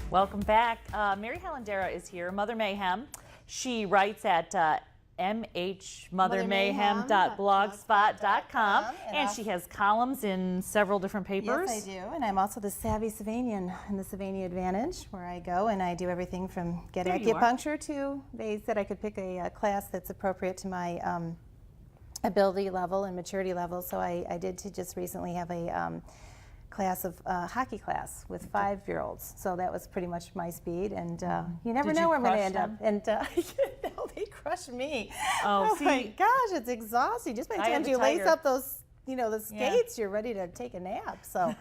Welcome back. Mary Helen Dara is here, Mother Mayhem. She writes at mhmothermayhem.blogspot.com, and she has columns in several different papers. Yes, I do, and I'm also the Savvy Savanian in the Savania Advantage, where I go and I do everything from get acupuncture to, they said I could pick a class that's appropriate to my ability level and maturity level, so I did just recently have a class of hockey class with 5-year-olds, so that was pretty much my speed, and you never know where I'm going to end up. And no, they crushed me. Oh my gosh, it's exhausting. Just by the time you lace up those, the skates, you're ready to take a nap. So,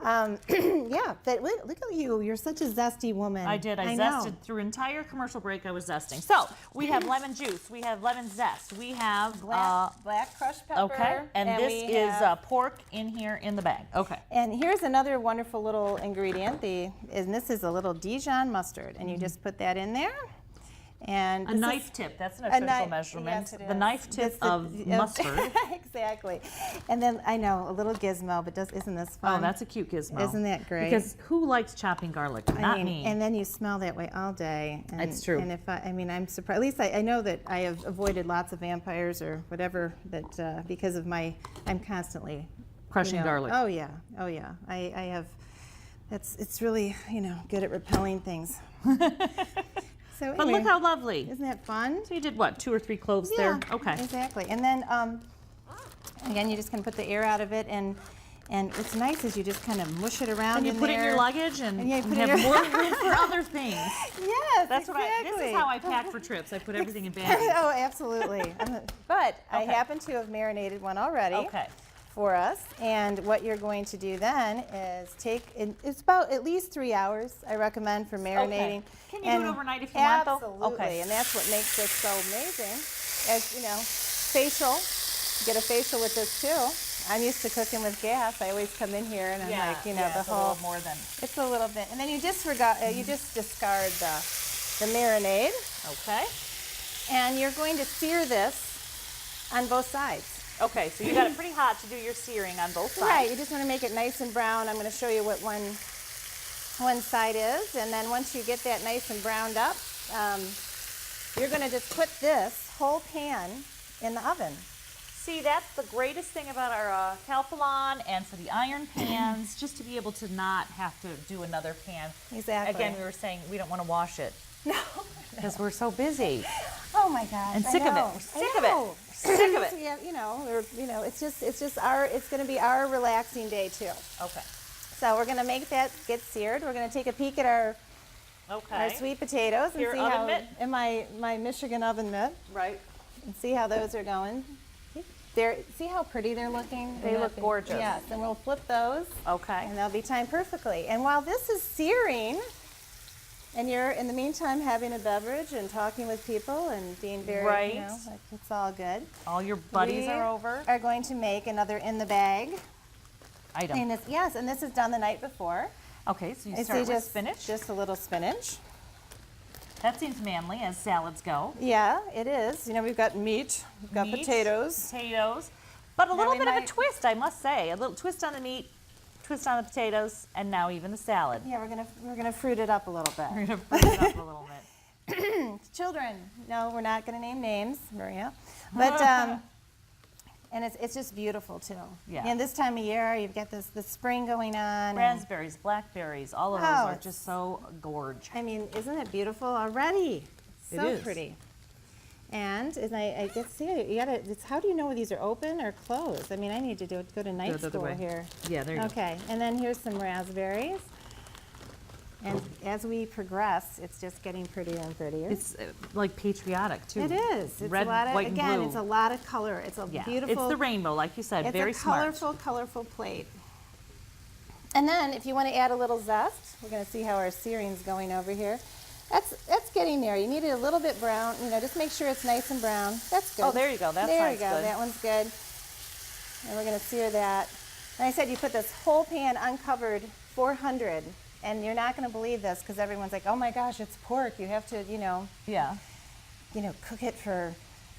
yeah. But look at you. You're such a zesty woman. I did. I zested through entire commercial break. I was zesting. So we have lemon juice. We have lemon zest. We have black crushed pepper. Okay. And this is pork in here in the bag. Okay. And here's another wonderful little ingredient. And this is a little Dijon mustard, and you just put that in there. And a knife tip, that's an official measurement. Yes, the knife tip of mustard. Exactly. And then I know a little gizmo, but isn't this fun? Oh, that's a cute gizmo. Isn't that great? Because who likes chopping garlic? Not me. And then you smell that way all day. And, it's true. And if I'm surprised. At least I know that I have avoided lots of vampires or whatever that because of I'm constantly crushing garlic. Oh yeah, oh yeah. I have. It's really good at repelling things. So but look how lovely. Isn't that fun? So you did what, 2 or 3 cloves there? Okay. Exactly. And then, again, you're just going to put the air out of it. And what's nice is you just kind of mush it around and you put it in your luggage and you have more room for other things. Yes, That's exactly. This is how I pack for trips. I put everything in bags. Oh, absolutely. But I happen to have marinated one already. Okay. For us, and what you're going to do then is it's about at least 3 hours I recommend for marinating. Okay. Can you do it overnight if you want though? Absolutely, okay. And that's what makes this so amazing. As facial, you get a facial with this too. I'm used to cooking with gas. I always come in here and I'm like, the whole. It's a little more than. It's a little bit, and then you just discard the marinade. Okay. And you're going to sear this on both sides. Okay, so you got it pretty hot to do your searing on both sides. Right, you just want to make it nice and brown. I'm going to show you what one side is, and then once you get that nice and browned up, you're going to just put this whole pan in the oven. See, that's the greatest thing about our Calphalon and for the iron pans, just to be able to not have to do another pan. Exactly. Again, we were saying we don't want to wash it. No. Because we're so busy. Oh my gosh. And sick of it. We're sick of it. Sick of it. Yeah, it's going to be our relaxing day too. Okay. So we're going to make that get seared. We're going to take a peek at our sweet potatoes and see how in my Michigan oven mitt. Right. And see how those are going. See how pretty they're looking? They look gorgeous. Yes, and we'll flip those. Okay. And they'll be timed perfectly. And while this is searing, and you're, in the meantime, having a beverage and talking with people and being very, it's all good. All your buddies are over. We are going to make another in the bag item. And this is done the night before. Okay, so you start with spinach. Just a little spinach. That seems manly as salads go. Yeah, it is. We've got meat, we've got potatoes. But a little bit of a twist, I must say. A little twist on the meat. Twist on the potatoes, and now even the salad. Yeah, we're gonna fruit it up a little bit. We're gonna fruit it up a little bit. Children, no, we're not gonna name names, Maria, but and it's just beautiful too. Yeah. And this time of year, you've got the spring going on. Raspberries, blackberries, all of those are just so gorge. I mean, isn't it beautiful already? So it is. Pretty. And I get see you gotta. How do you know whether these are open or closed? I mean, I need to go to night school here. Yeah, there you go. Okay, and then here's some raspberries. And as we progress, it's just getting prettier and prettier. It's like patriotic too. It is. It's red, a lot of, white, and blue. It's a lot of color. It's a beautiful. It's the rainbow, like you said. Very smart. It's a colorful plate. And then, if you want to add a little zest, we're going to see how our searing's going over here. That's getting there. You need it a little bit brown. Just make sure it's nice and brown. That's good. Oh, there you go. That's there you go. good. That one's good. And we're going to sear that. And I said you put this whole pan uncovered, 400, and you're not going to believe this because everyone's like, "Oh my gosh, it's pork. You have to, cook it for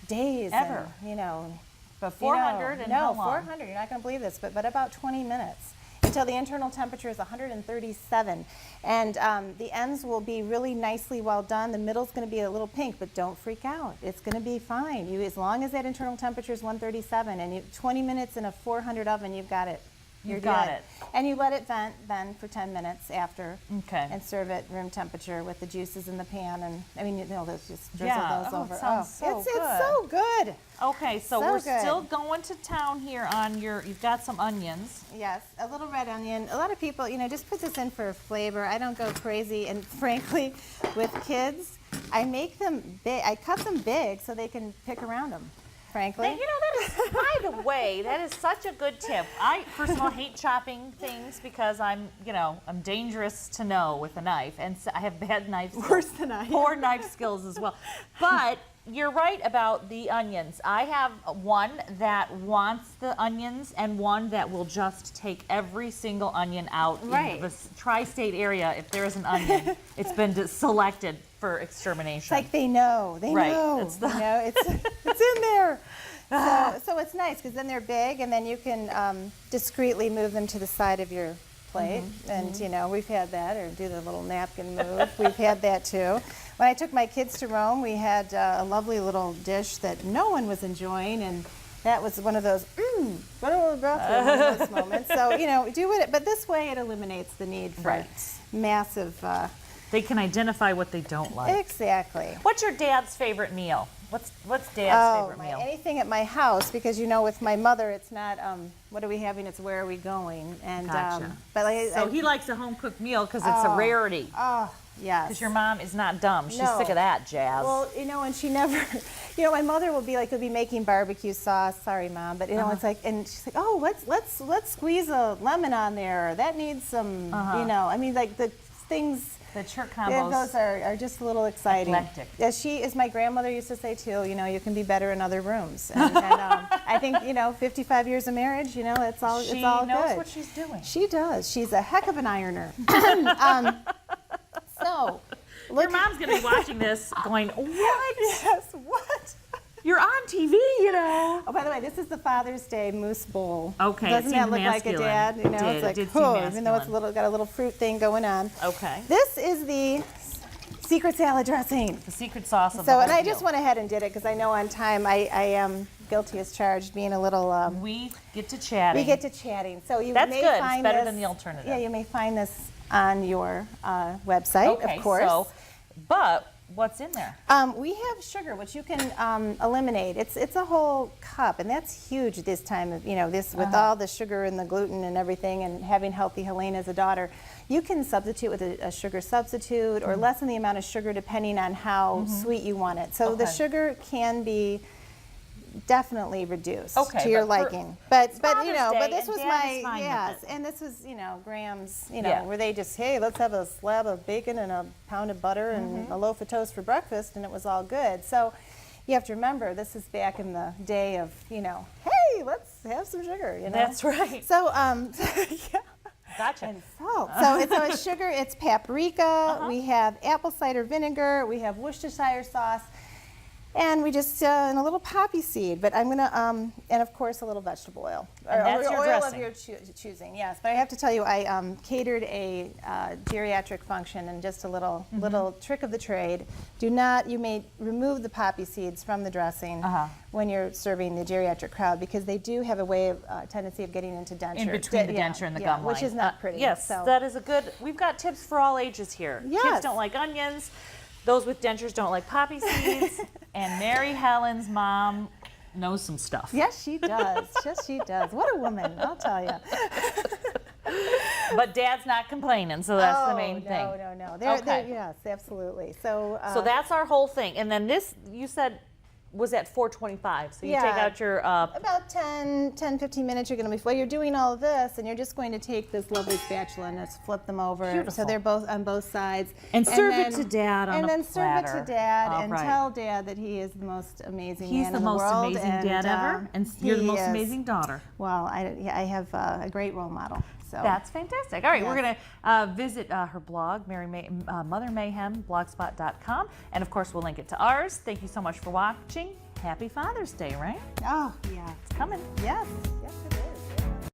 days." Ever. And, But 400 and how long? 400. You're not going to believe this, but about 20 minutes. until the internal temperature is 137. And the ends will be really nicely well done. The middle's going to be a little pink, but don't freak out. It's going to be fine. As long as that internal temperature is 137 and 20 minutes in a 400 oven, you've got it. You're got good. it. And you let it vent then for 10 minutes after. Okay. And serve it room temperature with the juices in the pan. And I mean, let's just drizzle Yeah. those Oh, over. it sounds so it's good. so good. Okay, so So we're good. still going to town here on you've got some onions. Yes, a little red onion. A lot of people, just put this in for flavor. I don't go crazy. And frankly, with kids, I make them big. I cut them big so they can pick around them. Frankly. That is, by the way, that is such a good tip. I, first of all, hate chopping things because I'm dangerous to know with a knife, and so I have bad knife skills. Worse than I am. Poor knife skills as well. But you're right about the onions. I have one that wants the onions and one that will just take every single onion out Right. in the tri-state area. If there is an onion, it's been selected for extermination. It's like they know. They Right. know. It's the- It's in there. So it's nice because then they're big, and then you can discreetly move them to the side of your plate. And we've had that, or do the little napkin move. We've had that too. When I took my kids to Rome, we had a lovely little dish that no one was enjoying, and that was one of those what about that? One of those moments. So do it, but this way it eliminates the need for Right. massive. They can identify what they don't like. Exactly. What's your dad's favorite meal? What's Dad's favorite meal? Anything at my house, because with my mother, it's not what are we having, it's where are we going. And Gotcha. but So he likes a home cooked meal because it's a rarity. oh yes. Because your mom is not dumb. She's No. sick of that jazz. Well, and she never, my mother will be making barbecue sauce. Sorry, Mom, but it's like, and she's like, oh, let's squeeze a lemon on there. Or that needs some, I mean, the things. the church Yeah, combos. those are just a little exciting. Eclectic. As my grandmother used to say too, you can be better in other rooms. And I think 55 years of marriage, it's all She it's all knows good. what she's doing. She does. She's a heck of an ironer. So, Your mom's gonna be watching this, going, "What? Yes, what? You're on TV, Oh, by the way, this is the Father's Day mousse bowl. Okay, it Doesn't that seemed look like a masculine. dad? It did, It's it like, did seem even though it's masculine. got a little fruit thing going on. Okay. This is the secret salad dressing. The secret sauce of the So, and whole I just deal. went ahead and did it because I know on time I am guilty as charged, being a little. We get to chatting. We get to chatting. So you That's may good. It's find better this, than the alternative. Yeah, you may find this on your website, Okay, of course. so, but what's in there? We have sugar, which you can eliminate. It's a whole cup, and that's huge this time of this with all the sugar and the gluten and everything, and having healthy Helene as a daughter. You can substitute with a sugar substitute or lessen the amount of sugar depending on how sweet you want it. So the Okay. sugar can be definitely reduced Okay, to your but for- liking. But Father's Day, but this and was Dad is my fine with yes, it. and this was Graham's Yeah. where they just, hey, let's have a slab of bacon and a pound of butter and a loaf of toast for breakfast, and it was all good. So you have to remember, this is back in the day of hey, let's have some sugar. That's right. So yeah. Gotcha. And salt. So it's sugar, it's paprika, we have apple cider vinegar, we have Worcestershire sauce, and we just, and a little poppy seed. But I'm going to, and of course a little vegetable oil. And that's or your oil dressing. of your choosing, yes. But I have to tell you, I catered a geriatric function, and just a little trick of the trade. You may remove the poppy seeds from the dressing when you're serving the geriatric crowd, because they do have a way of tendency of getting into denture. In between the denture and the gum line. which is not pretty. Yes, So. that is a good. We've got tips for all ages here. Yes. Kids don't like onions. Those with dentures don't like poppy seeds. And Mary Helen's mom knows some stuff. Yes, she does. Yes, she does. What a woman, I'll tell you. But Dad's not complaining, so that's the main thing. No. Okay. Yes, absolutely. So, So that's our whole thing. And then this, you said, was at 425. So you take Yeah. out your. about 10, 15 minutes, you're going to be, while you're doing all of this, and you're just going to take this lovely spatula and just flip them over. Beautiful. So they're both on both sides. And serve it to Dad on and a then serve it platter. to Dad All and right. tell Dad that he is the most amazing He's man the in the most world. amazing and, dad ever, and you're the he most is. amazing daughter. Well, I have a great role model. So. That's fantastic. All right, we're Yes. going to visit her blog, Mother Mayhem, blogspot.com. And of course, we'll link it to ours. Thank you so much for watching. Happy Father's Day, right? Oh, yeah. It's coming. Yes, yes it is.